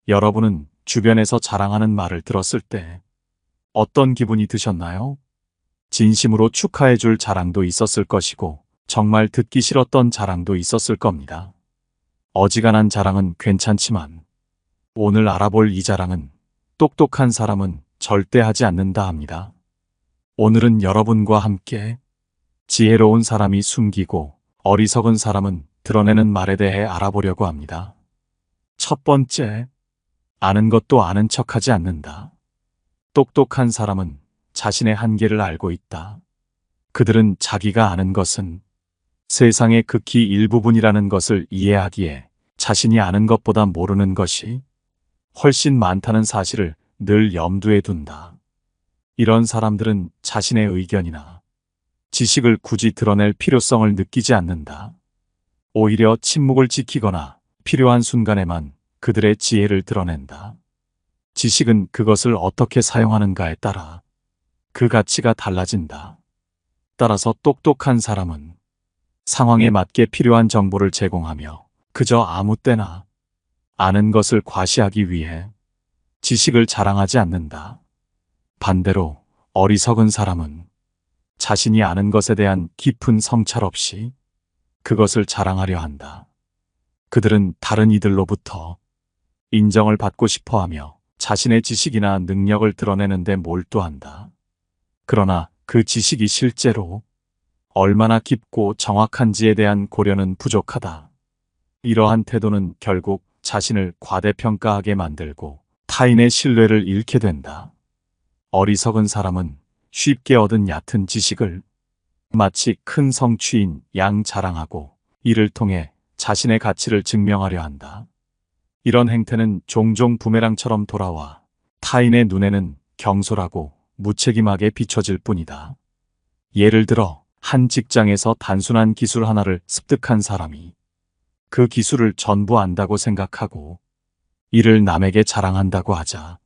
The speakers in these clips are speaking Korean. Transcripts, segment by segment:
여러분은 주변에서 자랑하는 말을 들었을 때 어떤 기분이 드셨나요? 진심으로 축하해 줄 자랑도 있었을 것이고 정말 듣기 싫었던 자랑도 있었을 겁니다. 어지간한 자랑은 괜찮지만 오늘 알아볼 이 자랑은 똑똑한 사람은 절대 하지 않는다 합니다. 오늘은 여러분과 함께 지혜로운 사람이 숨기고 어리석은 사람은 드러내는 말에 대해 알아보려고 합니다. 첫 번째, 아는 것도 아는 척하지 않는다. 똑똑한 사람은 자신의 한계를 알고 있다. 그들은 자기가 아는 것은 세상의 극히 일부분이라는 것을 이해하기에 자신이 아는 것보다 모르는 것이 훨씬 많다는 사실을 늘 염두에 둔다. 이런 사람들은 자신의 의견이나 지식을 굳이 드러낼 필요성을 느끼지 않는다. 오히려 침묵을 지키거나 필요한 순간에만 그들의 지혜를 드러낸다. 지식은 그것을 어떻게 사용하는가에 따라 그 가치가 달라진다. 따라서 똑똑한 사람은 상황에 맞게 필요한 정보를 제공하며 그저 아무 때나 아는 것을 과시하기 위해 지식을 자랑하지 않는다. 반대로 어리석은 사람은 자신이 아는 것에 대한 깊은 성찰 없이 그것을 자랑하려 한다. 그들은 다른 이들로부터 인정을 받고 싶어 하며 자신의 지식이나 능력을 드러내는 데 몰두한다. 그러나 그 지식이 실제로 얼마나 깊고 정확한지에 대한 고려는 부족하다. 이러한 태도는 결국 자신을 과대평가하게 만들고 타인의 신뢰를 잃게 된다. 어리석은 사람은 쉽게 얻은 얕은 지식을 마치 큰 성취인 양 자랑하고 이를 통해 자신의 가치를 증명하려 한다. 이런 행태는 종종 부메랑처럼 돌아와 타인의 눈에는 경솔하고 무책임하게 비춰질 뿐이다. 예를 들어 한 직장에서 단순한 기술 하나를 습득한 사람이 그 기술을 전부 안다고 생각하고 이를 남에게 자랑한다고 하자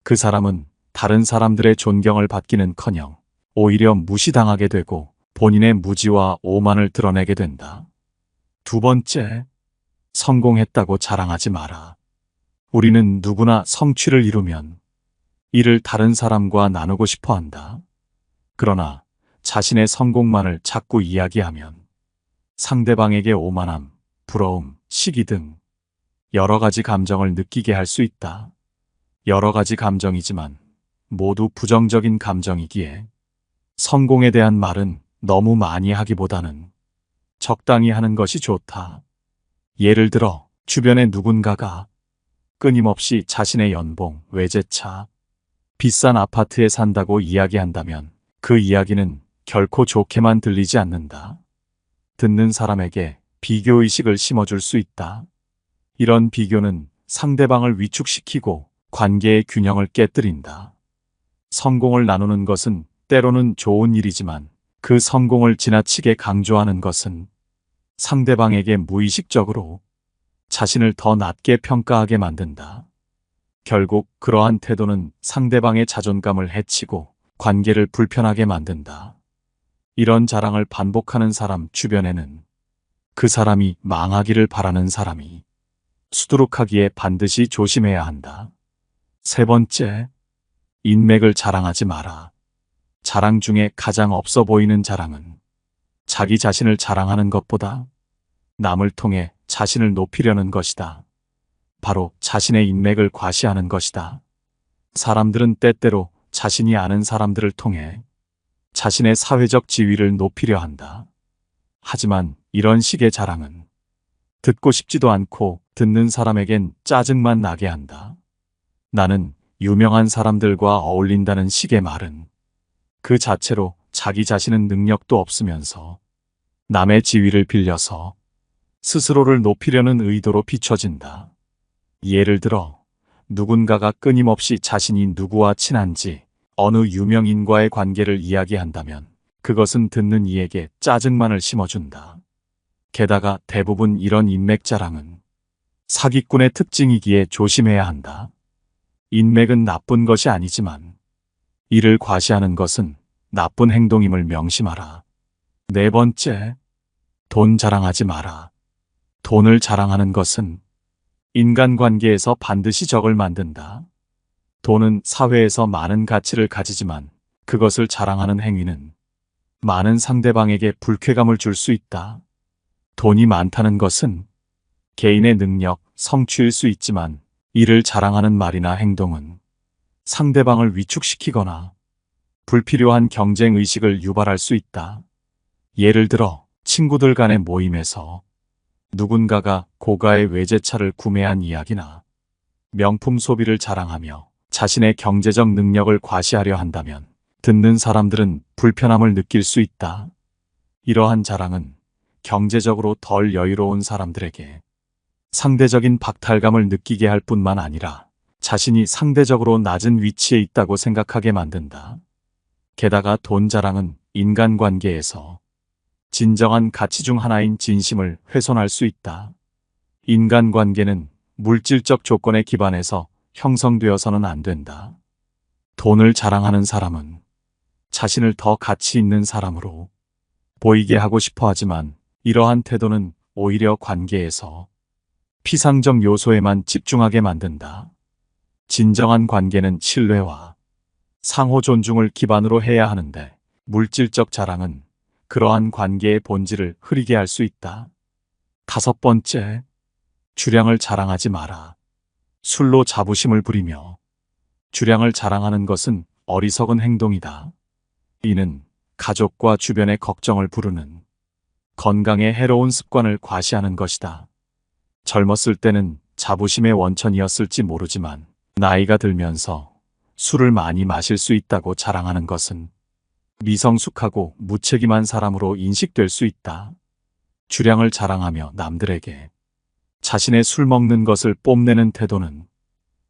그 사람은 다른 사람들의 존경을 받기는커녕 오히려 무시당하게 되고 본인의 무지와 오만을 드러내게 된다. 두 번째, 성공했다고 자랑하지 마라. 우리는 누구나 성취를 이루면 이를 다른 사람과 나누고 싶어 한다. 그러나 자신의 성공만을 자꾸 이야기하면 상대방에게 오만함, 부러움, 시기 등 여러 가지 감정을 느끼게 할 수 있다. 여러 가지 감정이지만 모두 부정적인 감정이기에 성공에 대한 말은 너무 많이 하기보다는 적당히 하는 것이 좋다. 예를 들어 주변에 누군가가 끊임없이 자신의 연봉, 외제차, 비싼 아파트에 산다고 이야기한다면 그 이야기는 결코 좋게만 들리지 않는다. 듣는 사람에게 비교의식을 심어줄 수 있다. 이런 비교는 상대방을 위축시키고 관계의 균형을 깨뜨린다. 성공을 나누는 것은 때로는 좋은 일이지만 그 성공을 지나치게 강조하는 것은 상대방에게 무의식적으로 자신을 더 낮게 평가하게 만든다. 결국 그러한 태도는 상대방의 자존감을 해치고 관계를 불편하게 만든다. 이런 자랑을 반복하는 사람 주변에는 그 사람이 망하기를 바라는 사람이 수두룩하기에 반드시 조심해야 한다. 세 번째, 인맥을 자랑하지 마라. 자랑 중에 가장 없어 보이는 자랑은 자기 자신을 자랑하는 것보다 남을 통해 자신을 높이려는 것이다. 바로 자신의 인맥을 과시하는 것이다. 사람들은 때때로 자신이 아는 사람들을 통해 자신의 사회적 지위를 높이려 한다. 하지만 이런 식의 자랑은 듣고 싶지도 않고 듣는 사람에겐 짜증만 나게 한다. 나는 유명한 사람들과 어울린다는 식의 말은 그 자체로 자기 자신은 능력도 없으면서 남의 지위를 빌려서 스스로를 높이려는 의도로 비춰진다. 예를 들어 누군가가 끊임없이 자신이 누구와 친한지 어느 유명인과의 관계를 이야기한다면 그것은 듣는 이에게 짜증만을 심어준다. 게다가 대부분 이런 인맥 자랑은 사기꾼의 특징이기에 조심해야 한다. 인맥은 나쁜 것이 아니지만 이를 과시하는 것은 나쁜 행동임을 명심하라. 네 번째, 돈 자랑하지 마라. 돈을 자랑하는 것은 인간관계에서 반드시 적을 만든다. 돈은 사회에서 많은 가치를 가지지만 그것을 자랑하는 행위는 많은 상대방에게 불쾌감을 줄 수 있다. 돈이 많다는 것은 개인의 능력, 성취일 수 있지만 이를 자랑하는 말이나 행동은 상대방을 위축시키거나 불필요한 경쟁 의식을 유발할 수 있다. 예를 들어 친구들 간의 모임에서 누군가가 고가의 외제차를 구매한 이야기나 명품 소비를 자랑하며 자신의 경제적 능력을 과시하려 한다면 듣는 사람들은 불편함을 느낄 수 있다. 이러한 자랑은 경제적으로 덜 여유로운 사람들에게 상대적인 박탈감을 느끼게 할 뿐만 아니라 자신이 상대적으로 낮은 위치에 있다고 생각하게 만든다. 게다가 돈 자랑은 인간관계에서 진정한 가치 중 하나인 진심을 훼손할 수 있다. 인간관계는 물질적 조건에 기반해서 형성되어서는 안 된다. 돈을 자랑하는 사람은 자신을 더 가치 있는 사람으로 보이게 하고 싶어 하지만 이러한 태도는 오히려 관계에서 피상적 요소에만 집중하게 만든다. 진정한 관계는 신뢰와 상호 존중을 기반으로 해야 하는데 물질적 자랑은 그러한 관계의 본질을 흐리게 할 수 있다. 5번째, 주량을 자랑하지 마라. 술로 자부심을 부리며 주량을 자랑하는 것은 어리석은 행동이다. 이는 가족과 주변의 걱정을 부르는 건강에 해로운 습관을 과시하는 것이다. 젊었을 때는 자부심의 원천이었을지 모르지만 나이가 들면서 술을 많이 마실 수 있다고 자랑하는 것은 미성숙하고 무책임한 사람으로 인식될 수 있다. 주량을 자랑하며 남들에게 자신의 술 먹는 것을 뽐내는 태도는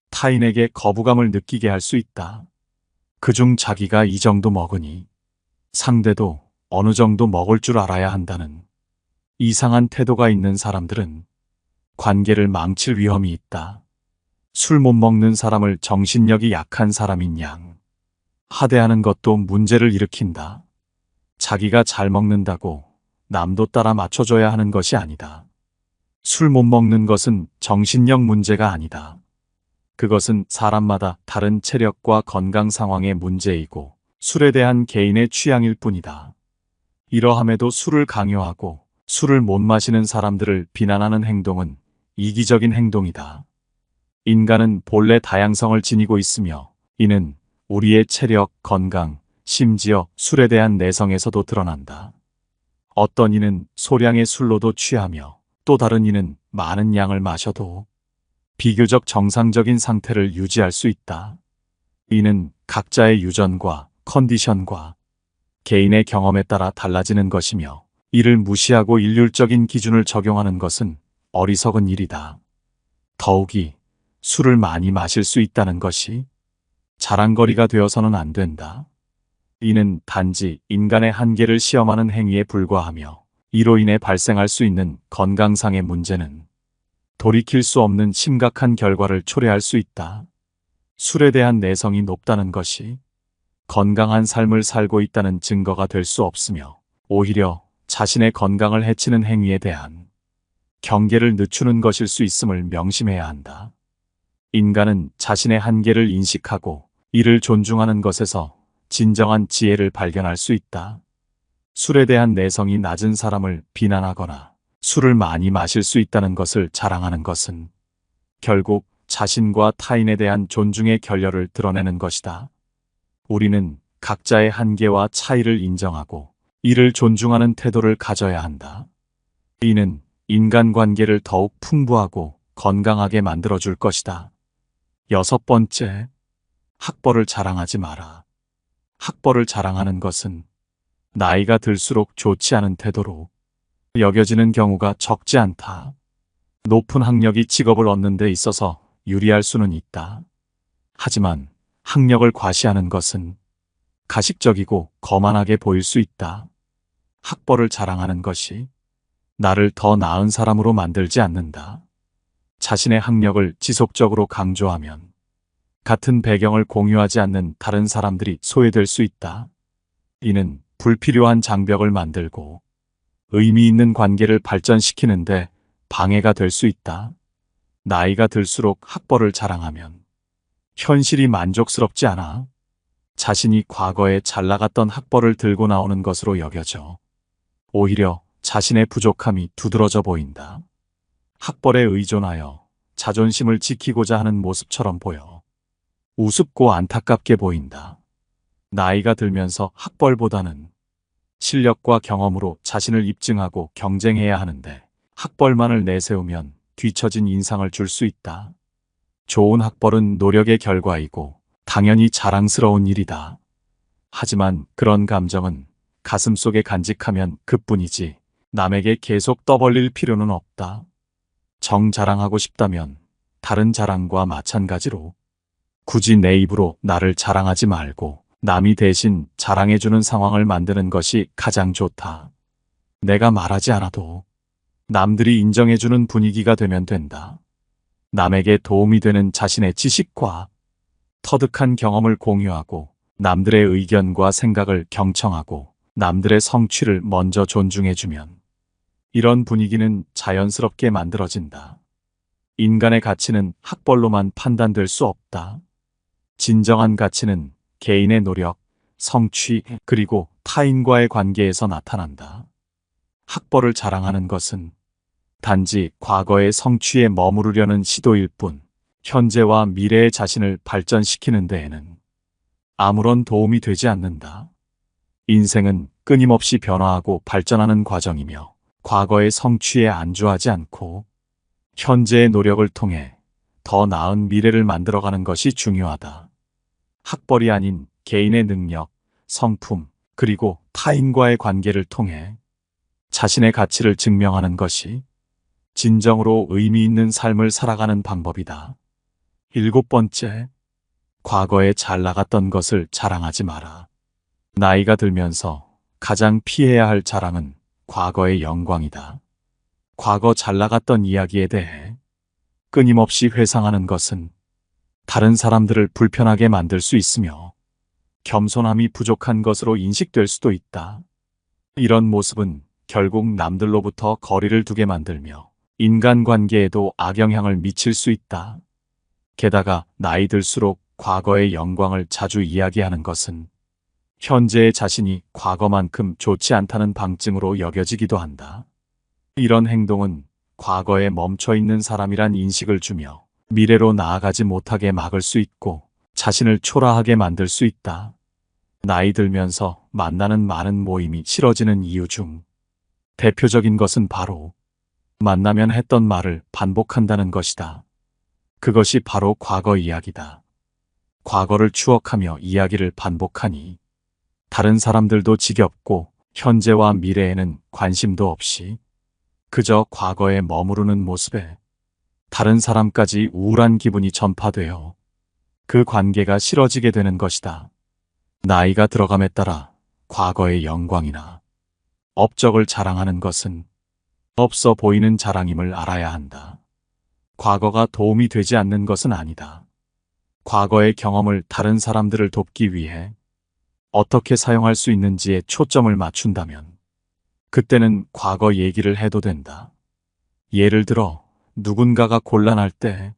타인에게 거부감을 느끼게 할 수 있다. 그중 자기가 이 정도 먹으니 상대도 어느 정도 먹을 줄 알아야 한다는 이상한 태도가 있는 사람들은 관계를 망칠 위험이 있다. 술 못 먹는 사람을 정신력이 약한 사람인 양 하대하는 것도 문제를 일으킨다. 자기가 잘 먹는다고 남도 따라 맞춰줘야 하는 것이 아니다. 술 못 먹는 것은 정신력 문제가 아니다. 그것은 사람마다 다른 체력과 건강 상황의 문제이고 술에 대한 개인의 취향일 뿐이다. 이러함에도 술을 강요하고 술을 못 마시는 사람들을 비난하는 행동은 이기적인 행동이다. 인간은 본래 다양성을 지니고 있으며 이는 우리의 체력, 건강, 심지어 술에 대한 내성에서도 드러난다. 어떤 이는 소량의 술로도 취하며 또 다른 이는 많은 양을 마셔도 비교적 정상적인 상태를 유지할 수 있다. 이는 각자의 유전과 컨디션과 개인의 경험에 따라 달라지는 것이며 이를 무시하고 일률적인 기준을 적용하는 것은 어리석은 일이다. 더욱이 술을 많이 마실 수 있다는 것이 자랑거리가 되어서는 안 된다. 이는 단지 인간의 한계를 시험하는 행위에 불과하며 이로 인해 발생할 수 있는 건강상의 문제는 돌이킬 수 없는 심각한 결과를 초래할 수 있다. 술에 대한 내성이 높다는 것이 건강한 삶을 살고 있다는 증거가 될 수 없으며 오히려 자신의 건강을 해치는 행위에 대한 경계를 늦추는 것일 수 있음을 명심해야 한다. 인간은 자신의 한계를 인식하고 이를 존중하는 것에서 진정한 지혜를 발견할 수 있다. 술에 대한 내성이 낮은 사람을 비난하거나 술을 많이 마실 수 있다는 것을 자랑하는 것은 결국 자신과 타인에 대한 존중의 결여를 드러내는 것이다. 우리는 각자의 한계와 차이를 인정하고 이를 존중하는 태도를 가져야 한다. 이는 인간관계를 더욱 풍부하고 건강하게 만들어줄 것이다. 6번째, 학벌을 자랑하지 마라. 학벌을 자랑하는 것은 나이가 들수록 좋지 않은 태도로 여겨지는 경우가 적지 않다. 높은 학력이 직업을 얻는 데 있어서 유리할 수는 있다. 하지만 학력을 과시하는 것은 가식적이고 거만하게 보일 수 있다. 학벌을 자랑하는 것이 나를 더 나은 사람으로 만들지 않는다. 자신의 학력을 지속적으로 강조하면 같은 배경을 공유하지 않는 다른 사람들이 소외될 수 있다. 이는 불필요한 장벽을 만들고 의미 있는 관계를 발전시키는데 방해가 될 수 있다. 나이가 들수록 학벌을 자랑하면 현실이 만족스럽지 않아 자신이 과거에 잘 나갔던 학벌을 들고 나오는 것으로 여겨져 오히려 자신의 부족함이 두드러져 보인다. 학벌에 의존하여 자존심을 지키고자 하는 모습처럼 보여 우습고 안타깝게 보인다. 나이가 들면서 학벌보다는 실력과 경험으로 자신을 입증하고 경쟁해야 하는데 학벌만을 내세우면 뒤처진 인상을 줄 수 있다. 좋은 학벌은 노력의 결과이고 당연히 자랑스러운 일이다. 하지만 그런 감정은 가슴속에 간직하면 그뿐이지 남에게 계속 떠벌릴 필요는 없다. 정 자랑하고 싶다면 다른 자랑과 마찬가지로 굳이 내 입으로 나를 자랑하지 말고 남이 대신 자랑해주는 상황을 만드는 것이 가장 좋다. 내가 말하지 않아도 남들이 인정해주는 분위기가 되면 된다. 남에게 도움이 되는 자신의 지식과 터득한 경험을 공유하고 남들의 의견과 생각을 경청하고 남들의 성취를 먼저 존중해주면 이런 분위기는 자연스럽게 만들어진다. 인간의 가치는 학벌로만 판단될 수 없다. 진정한 가치는 개인의 노력, 성취, 그리고 타인과의 관계에서 나타난다. 학벌을 자랑하는 것은 단지 과거의 성취에 머무르려는 시도일 뿐, 현재와 미래의 자신을 발전시키는 데에는 아무런 도움이 되지 않는다. 인생은 끊임없이 변화하고 발전하는 과정이며, 과거의 성취에 안주하지 않고 현재의 노력을 통해 더 나은 미래를 만들어가는 것이 중요하다. 학벌이 아닌 개인의 능력, 성품, 그리고 타인과의 관계를 통해 자신의 가치를 증명하는 것이 진정으로 의미 있는 삶을 살아가는 방법이다. 7번째, 과거에 잘 나갔던 것을 자랑하지 마라. 나이가 들면서 가장 피해야 할 자랑은 과거의 영광이다. 과거 잘 나갔던 이야기에 대해 끊임없이 회상하는 것은 다른 사람들을 불편하게 만들 수 있으며 겸손함이 부족한 것으로 인식될 수도 있다. 이런 모습은 결국 남들로부터 거리를 두게 만들며 인간관계에도 악영향을 미칠 수 있다. 게다가 나이 들수록 과거의 영광을 자주 이야기하는 것은 현재의 자신이 과거만큼 좋지 않다는 방증으로 여겨지기도 한다. 이런 행동은 과거에 멈춰 있는 사람이란 인식을 주며 미래로 나아가지 못하게 막을 수 있고 자신을 초라하게 만들 수 있다. 나이 들면서 만나는 많은 모임이 싫어지는 이유 중 대표적인 것은 바로 만나면 했던 말을 반복한다는 것이다. 그것이 바로 과거 이야기다. 과거를 추억하며 이야기를 반복하니 다른 사람들도 지겹고 현재와 미래에는 관심도 없이 그저 과거에 머무르는 모습에 다른 사람까지 우울한 기분이 전파되어 그 관계가 싫어지게 되는 것이다. 나이가 들어감에 따라 과거의 영광이나 업적을 자랑하는 것은 없어 보이는 자랑임을 알아야 한다. 과거가 도움이 되지 않는 것은 아니다. 과거의 경험을 다른 사람들을 돕기 위해 어떻게 사용할 수 있는지에 초점을 맞춘다면 그때는 과거 얘기를 해도 된다. 예를 들어 누군가가 곤란할 때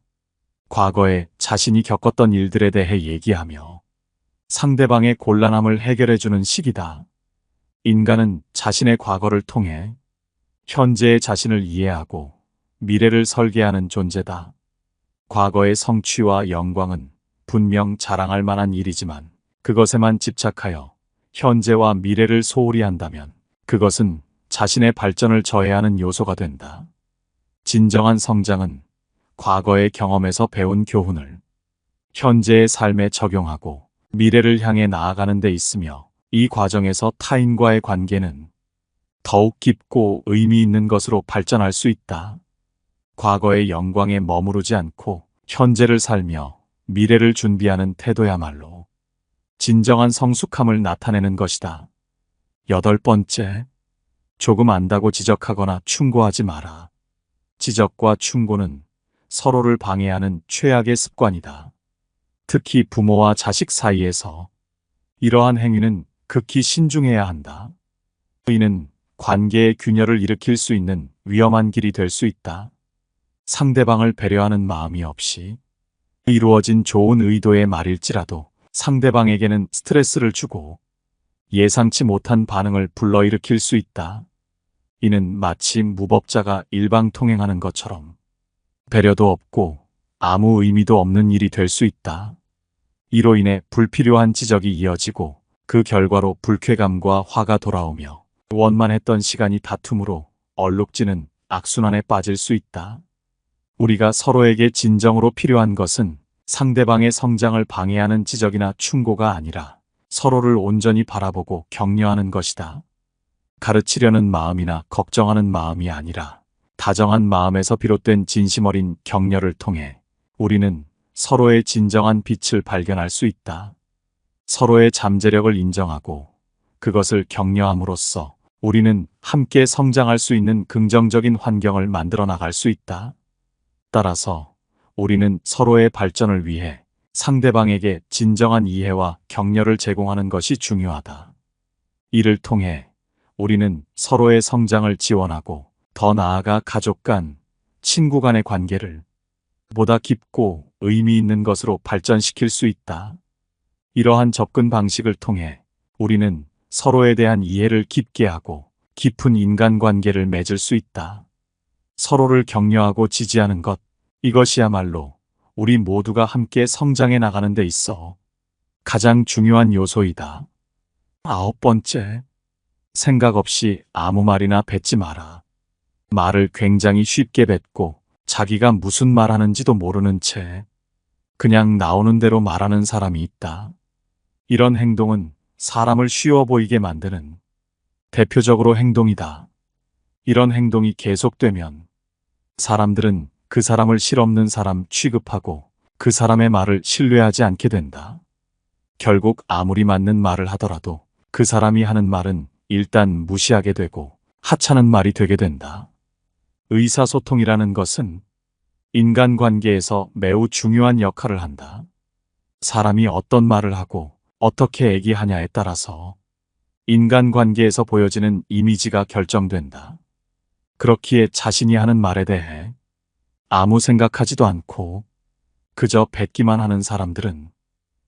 과거에 자신이 겪었던 일들에 대해 얘기하며 상대방의 곤란함을 해결해주는 시기다. 인간은 자신의 과거를 통해 현재의 자신을 이해하고 미래를 설계하는 존재다. 과거의 성취와 영광은 분명 자랑할 만한 일이지만 그것에만 집착하여 현재와 미래를 소홀히 한다면 그것은 자신의 발전을 저해하는 요소가 된다. 진정한 성장은 과거의 경험에서 배운 교훈을 현재의 삶에 적용하고 미래를 향해 나아가는 데 있으며 이 과정에서 타인과의 관계는 더욱 깊고 의미 있는 것으로 발전할 수 있다. 과거의 영광에 머무르지 않고 현재를 살며 미래를 준비하는 태도야말로 진정한 성숙함을 나타내는 것이다. 8번째, 조금 안다고 지적하거나 충고하지 마라. 지적과 충고는 서로를 방해하는 최악의 습관이다. 특히 부모와 자식 사이에서 이러한 행위는 극히 신중해야 한다. 이는 관계의 균열을 일으킬 수 있는 위험한 길이 될 수 있다. 상대방을 배려하는 마음이 없이 이루어진 좋은 의도의 말일지라도 상대방에게는 스트레스를 주고 예상치 못한 반응을 불러일으킬 수 있다. 이는 마치 무법자가 일방통행하는 것처럼 배려도 없고 아무 의미도 없는 일이 될 수 있다. 이로 인해 불필요한 지적이 이어지고 그 결과로 불쾌감과 화가 돌아오며 원만했던 시간이 다툼으로 얼룩지는 악순환에 빠질 수 있다. 우리가 서로에게 진정으로 필요한 것은 상대방의 성장을 방해하는 지적이나 충고가 아니라 서로를 온전히 바라보고 격려하는 것이다. 가르치려는 마음이나 걱정하는 마음이 아니라 다정한 마음에서 비롯된 진심 어린 격려를 통해 우리는 서로의 진정한 빛을 발견할 수 있다. 서로의 잠재력을 인정하고 그것을 격려함으로써 우리는 함께 성장할 수 있는 긍정적인 환경을 만들어 나갈 수 있다. 따라서 우리는 서로의 발전을 위해 상대방에게 진정한 이해와 격려를 제공하는 것이 중요하다. 이를 통해 우리는 서로의 성장을 지원하고 더 나아가 가족 간, 친구 간의 관계를 보다 깊고 의미 있는 것으로 발전시킬 수 있다. 이러한 접근 방식을 통해 우리는 서로에 대한 이해를 깊게 하고 깊은 인간관계를 맺을 수 있다. 서로를 격려하고 지지하는 것, 이것이야말로 우리 모두가 함께 성장해 나가는 데 있어 가장 중요한 요소이다. 9번째, 생각 없이 아무 말이나 뱉지 마라. 말을 굉장히 쉽게 뱉고 자기가 무슨 말 하는지도 모르는 채 그냥 나오는 대로 말하는 사람이 있다. 이런 행동은 사람을 쉬워 보이게 만드는 대표적으로 행동이다. 이런 행동이 계속되면 사람들은 그 사람을 실없는 사람 취급하고 그 사람의 말을 신뢰하지 않게 된다. 결국 아무리 맞는 말을 하더라도 그 사람이 하는 말은 일단 무시하게 되고 하찮은 말이 되게 된다. 의사소통이라는 것은 인간관계에서 매우 중요한 역할을 한다. 사람이 어떤 말을 하고 어떻게 얘기하냐에 따라서 인간관계에서 보여지는 이미지가 결정된다. 그렇기에 자신이 하는 말에 대해 아무 생각하지도 않고 그저 뱉기만 하는 사람들은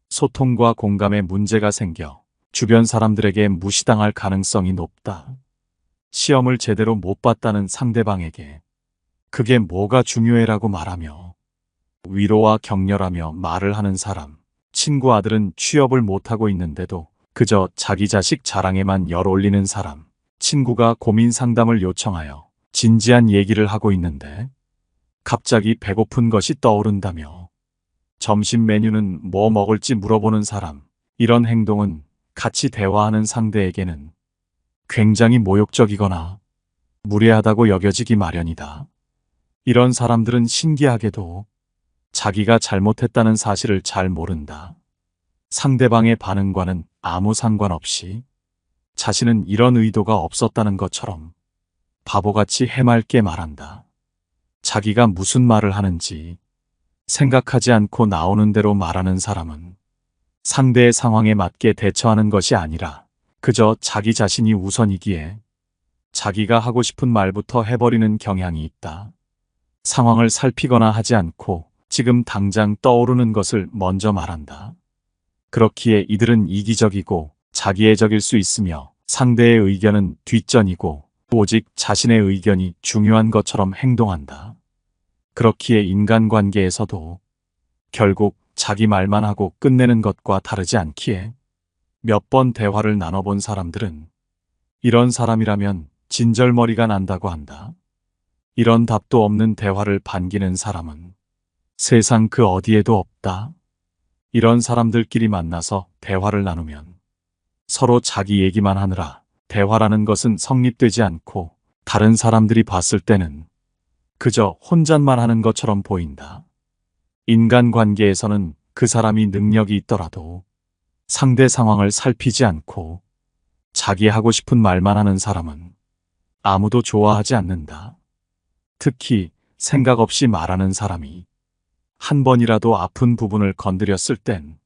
소통과 공감에 문제가 생겨 주변 사람들에게 무시당할 가능성이 높다. 시험을 제대로 못 봤다는 상대방에게 그게 뭐가 중요해라고 말하며 위로와 격려라며 말을 하는 사람, 친구 아들은 취업을 못하고 있는데도 그저 자기 자식 자랑에만 열 올리는 사람, 친구가 고민 상담을 요청하여 진지한 얘기를 하고 있는데 갑자기 배고픈 것이 떠오른다며 점심 메뉴는 뭐 먹을지 물어보는 사람, 이런 행동은 같이 대화하는 상대에게는 굉장히 모욕적이거나 무례하다고 여겨지기 마련이다. 이런 사람들은 신기하게도 자기가 잘못했다는 사실을 잘 모른다. 상대방의 반응과는 아무 상관없이 자신은 이런 의도가 없었다는 것처럼 바보같이 해맑게 말한다. 자기가 무슨 말을 하는지 생각하지 않고 나오는 대로 말하는 사람은 상대의 상황에 맞게 대처하는 것이 아니라 그저 자기 자신이 우선이기에 자기가 하고 싶은 말부터 해버리는 경향이 있다. 상황을 살피거나 하지 않고 지금 당장 떠오르는 것을 먼저 말한다. 그렇기에 이들은 이기적이고 자기애적일 수 있으며 상대의 의견은 뒷전이고 오직 자신의 의견이 중요한 것처럼 행동한다. 그렇기에 인간관계에서도 결국 자기 말만 하고 끝내는 것과 다르지 않기에 몇 번 대화를 나눠본 사람들은 이런 사람이라면 진절머리가 난다고 한다. 이런 답도 없는 대화를 반기는 사람은 세상 그 어디에도 없다. 이런 사람들끼리 만나서 대화를 나누면 서로 자기 얘기만 하느라 대화라는 것은 성립되지 않고 다른 사람들이 봤을 때는 그저 혼잣말 하는 것처럼 보인다. 인간관계에서는 그 사람이 능력이 있더라도 상대 상황을 살피지 않고 자기 하고 싶은 말만 하는 사람은 아무도 좋아하지 않는다. 특히 생각 없이 말하는 사람이 한 번이라도 아픈 부분을 건드렸을 땐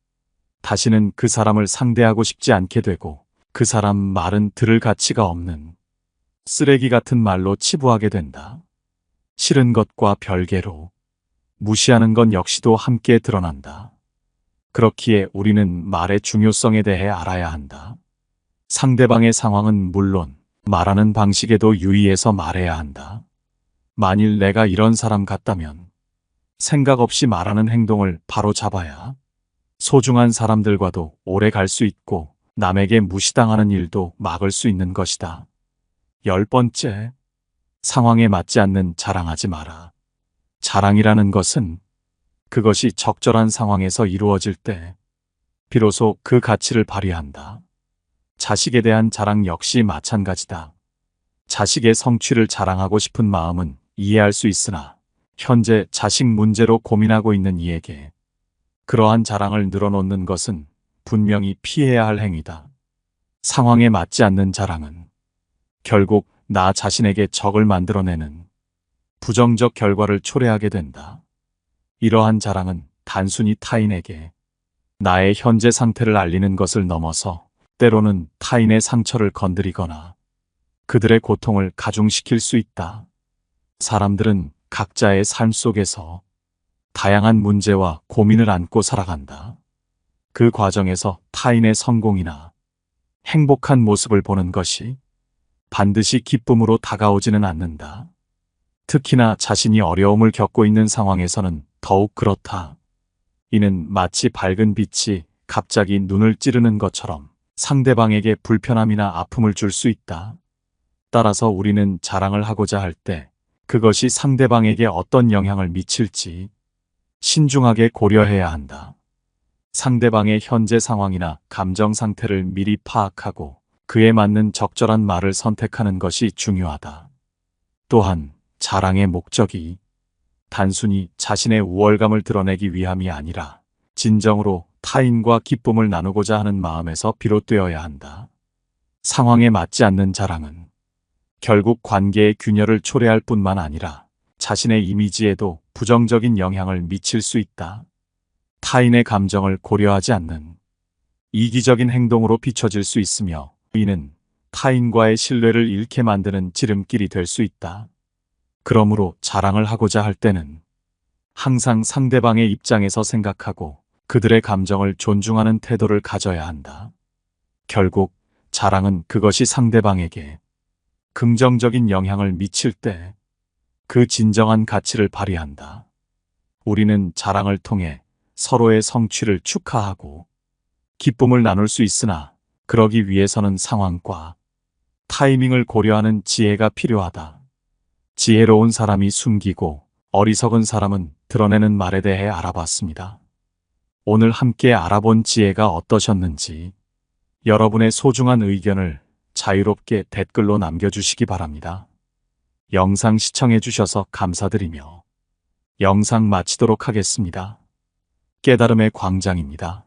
다시는 그 사람을 상대하고 싶지 않게 되고 그 사람 말은 들을 가치가 없는 쓰레기 같은 말로 치부하게 된다. 싫은 것과 별개로 무시하는 것 역시도 함께 드러난다. 그렇기에 우리는 말의 중요성에 대해 알아야 한다. 상대방의 상황은 물론 말하는 방식에도 유의해서 말해야 한다. 만일 내가 이런 사람 같다면 생각 없이 말하는 행동을 바로 잡아야 소중한 사람들과도 오래 갈 수 있고 남에게 무시당하는 일도 막을 수 있는 것이다. 10번째, 상황에 맞지 않는 자랑하지 마라. 자랑이라는 것은 그것이 적절한 상황에서 이루어질 때 비로소 그 가치를 발휘한다. 자식에 대한 자랑 역시 마찬가지다. 자식의 성취를 자랑하고 싶은 마음은 이해할 수 있으나 현재 자식 문제로 고민하고 있는 이에게 그러한 자랑을 늘어놓는 것은 분명히 피해야 할 행위다. 상황에 맞지 않는 자랑은 결국 나 자신에게 적을 만들어내는 부정적 결과를 초래하게 된다. 이러한 자랑은 단순히 타인에게 나의 현재 상태를 알리는 것을 넘어서 때로는 타인의 상처를 건드리거나 그들의 고통을 가중시킬 수 있다. 사람들은 각자의 삶 속에서 다양한 문제와 고민을 안고 살아간다. 그 과정에서 타인의 성공이나 행복한 모습을 보는 것이 반드시 기쁨으로 다가오지는 않는다. 특히나 자신이 어려움을 겪고 있는 상황에서는 더욱 그렇다. 이는 마치 밝은 빛이 갑자기 눈을 찌르는 것처럼 상대방에게 불편함이나 아픔을 줄 수 있다. 따라서 우리는 자랑을 하고자 할 때 그것이 상대방에게 어떤 영향을 미칠지 신중하게 고려해야 한다. 상대방의 현재 상황이나 감정 상태를 미리 파악하고 그에 맞는 적절한 말을 선택하는 것이 중요하다. 또한 자랑의 목적이 단순히 자신의 우월감을 드러내기 위함이 아니라 진정으로 타인과 기쁨을 나누고자 하는 마음에서 비롯되어야 한다. 상황에 맞지 않는 자랑은 결국 관계의 균열을 초래할 뿐만 아니라 자신의 이미지에도 부정적인 영향을 미칠 수 있다. 타인의 감정을 고려하지 않는 이기적인 행동으로 비춰질 수 있으며 이는 타인과의 신뢰를 잃게 만드는 지름길이 될 수 있다. 그러므로 자랑을 하고자 할 때는 항상 상대방의 입장에서 생각하고 그들의 감정을 존중하는 태도를 가져야 한다. 결국 자랑은 그것이 상대방에게 긍정적인 영향을 미칠 때 그 진정한 가치를 발휘한다. 우리는 자랑을 통해 서로의 성취를 축하하고 기쁨을 나눌 수 있으나 그러기 위해서는 상황과 타이밍을 고려하는 지혜가 필요하다. 지혜로운 사람이 숨기고 어리석은 사람은 드러내는 말에 대해 알아봤습니다. 오늘 함께 알아본 지혜가 어떠셨는지 여러분의 소중한 의견을 자유롭게 댓글로 남겨주시기 바랍니다. 영상 시청해 주셔서 감사드리며 영상 마치도록 하겠습니다. 깨달음의 광장입니다.